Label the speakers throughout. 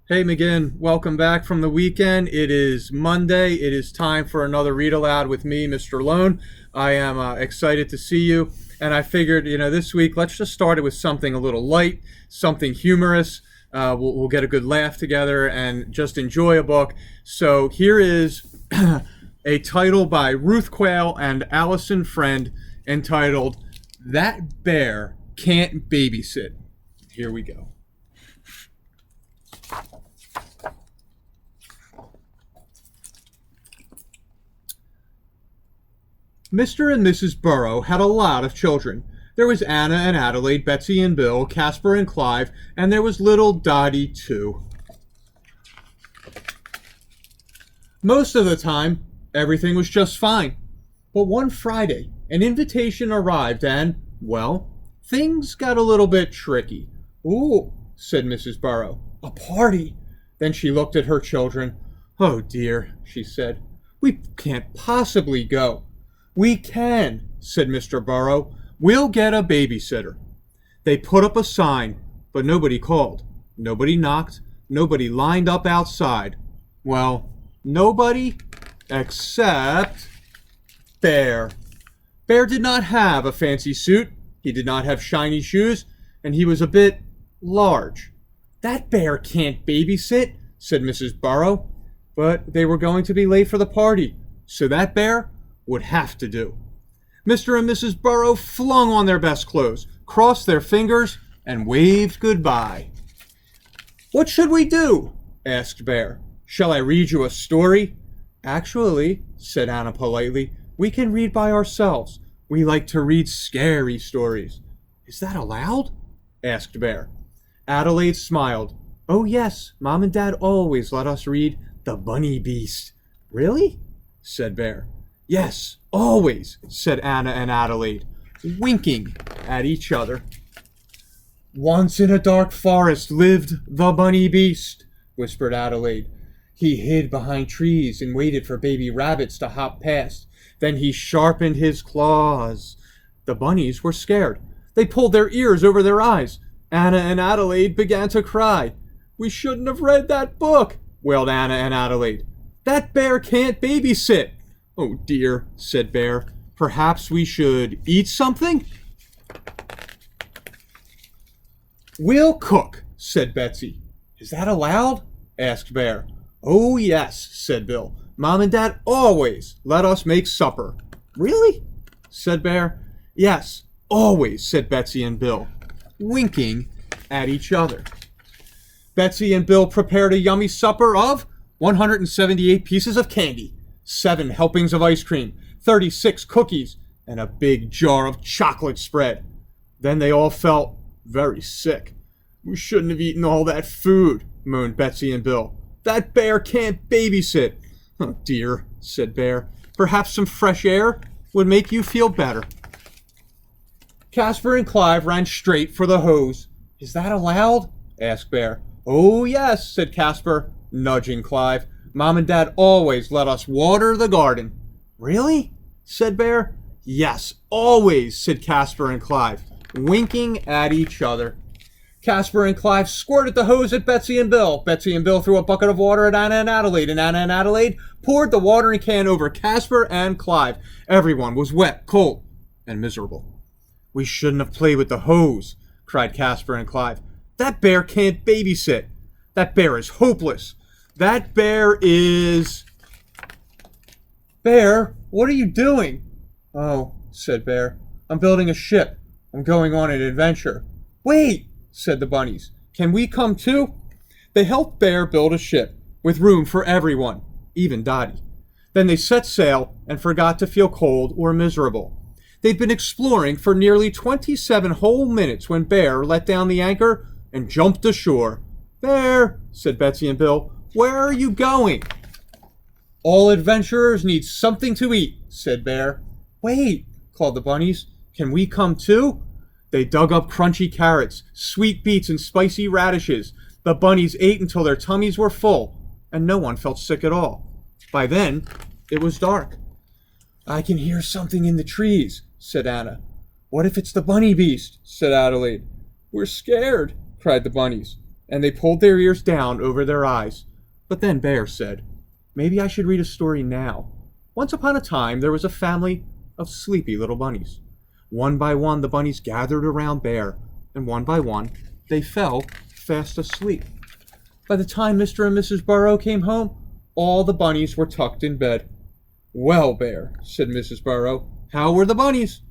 Speaker 1: Hey McGinn, welcome back from the weekend. It is Monday. It is time for another read aloud with me, Mr. Lohn. I am excited to see you. And I figured, this week, let's just start it with something a little light, something humorous. We'll get a good laugh together and just enjoy a book. So here is a title by Ruth Quayle and Allison Friend entitled, That Bear Can't Babysit. Here we go. Mr. and Mrs. Burrow had a lot of children. There was Anna and Adelaide, Betsy and Bill, Casper and Clive, and there was little Dottie, too. Most of the time, everything was just fine. But one Friday, an invitation arrived and, well, things got a little bit tricky. "Ooh," said Mrs. Burrow, "a party." Then she looked at her children. "Oh dear," she said, "we can't possibly go." "We can," said Mr. Burrow. "We'll get a babysitter." They put up a sign, but nobody called. Nobody knocked. Nobody lined up outside. Well, nobody except Bear. Bear did not have a fancy suit. He did not have shiny shoes, and he was a bit large. "That bear can't babysit," said Mrs. Burrow. But they were going to be late for the party, so that bear would have to do. Mr. and Mrs. Burrow flung on their best clothes, crossed their fingers, and waved goodbye. "What should we do?" asked Bear. "Shall I read you a story?" "Actually," said Anna politely, "we can read by ourselves. We like to read scary stories." "Is that allowed?" asked Bear. Adelaide smiled. "Oh yes, Mom and Dad always let us read The Bunny Beast." "Really?" said Bear. "Yes, always," said Anna and Adelaide, winking at each other. "Once in a dark forest lived the Bunny Beast," whispered Adelaide. "He hid behind trees and waited for baby rabbits to hop past. Then he sharpened his claws." The bunnies were scared. They pulled their ears over their eyes. Anna and Adelaide began to cry. "We shouldn't have read that book," wailed Anna and Adelaide. "That bear can't babysit." "Oh dear," said Bear. "Perhaps we should eat something?" "We'll cook," said Betsy. "Is that allowed?" asked Bear. "Oh yes," said Bill. "Mom and Dad always let us make supper." "Really?" said Bear. "Yes, always," said Betsy and Bill, winking at each other. Betsy and Bill prepared a yummy supper of 178 pieces of candy, 7 helpings of ice cream, 36 cookies, and a big jar of chocolate spread. Then they all felt very sick. "We shouldn't have eaten all that food," moaned Betsy and Bill. "That bear can't babysit." "Oh dear," said Bear. "Perhaps some fresh air would make you feel better." Casper and Clive ran straight for the hose. "Is that allowed?" asked Bear. "Oh yes," said Casper, nudging Clive. "Mom and Dad always let us water the garden." "Really?" said Bear. "Yes, always," said Casper and Clive, winking at each other. Casper and Clive squirted the hose at Betsy and Bill. Betsy and Bill threw a bucket of water at Anna and Adelaide, and Anna and Adelaide poured the watering can over Casper and Clive. Everyone was wet, cold, and miserable. "We shouldn't have played with the hose," cried Casper and Clive. "That bear can't babysit. That bear is hopeless. That bear is..." "Bear, what are you doing?" "Oh," said Bear, "I'm building a ship. I'm going on an adventure." "Wait," said the bunnies. "Can we come too?" They helped Bear build a ship with room for everyone, even Dottie. Then they set sail and forgot to feel cold or miserable. They'd been exploring for nearly 27 whole minutes when Bear let down the anchor and jumped ashore. "Bear," said Betsy and Bill, "where are you going?" "All adventurers need something to eat," said Bear. "Wait," called the bunnies. "Can we come too?" They dug up crunchy carrots, sweet beets, and spicy radishes. The bunnies ate until their tummies were full, and no one felt sick at all. By then, it was dark. "I can hear something in the trees," said Anna. "What if it's the bunny beast?" said Adelaide. "We're scared," cried the bunnies. and they pulled their ears down over their eyes. But then Bear said, "Maybe I should read a story now. Once upon a time, there was a family of sleepy little bunnies. One by one, the bunnies gathered around Bear, and one by one, they fell fast asleep. By the time Mr. and Mrs. Burrow came home, all the bunnies were tucked in bed. 'Well, Bear,' said Mrs. Burrow, 'how were the bunnies?'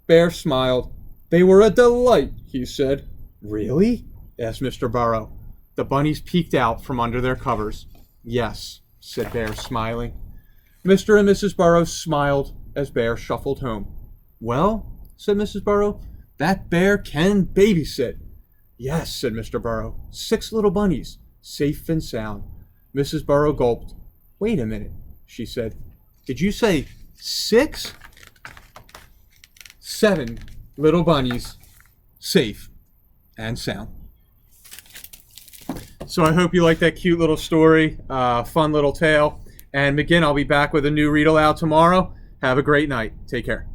Speaker 1: Bear smiled. 'They were a delight,' he said. 'Really?' asked Mr. Burrow. The bunnies peeked out from under their covers. 'Yes,' said Bear, smiling. Mr. and Mrs. Burrow smiled as Bear shuffled home. 'Well,' said Mrs. Burrow, 'that bear can babysit.' 'Yes,' said Mr. Burrow, 6 little bunnies, safe and sound.' Mrs. Burrow gulped. 'Wait a minute,' she said. 'Did you say 6? 7 little bunnies, safe and sound.' So I hope you like that cute little story, fun little tale. And again, I'll be back with a new read aloud tomorrow. Have a great night. Take care.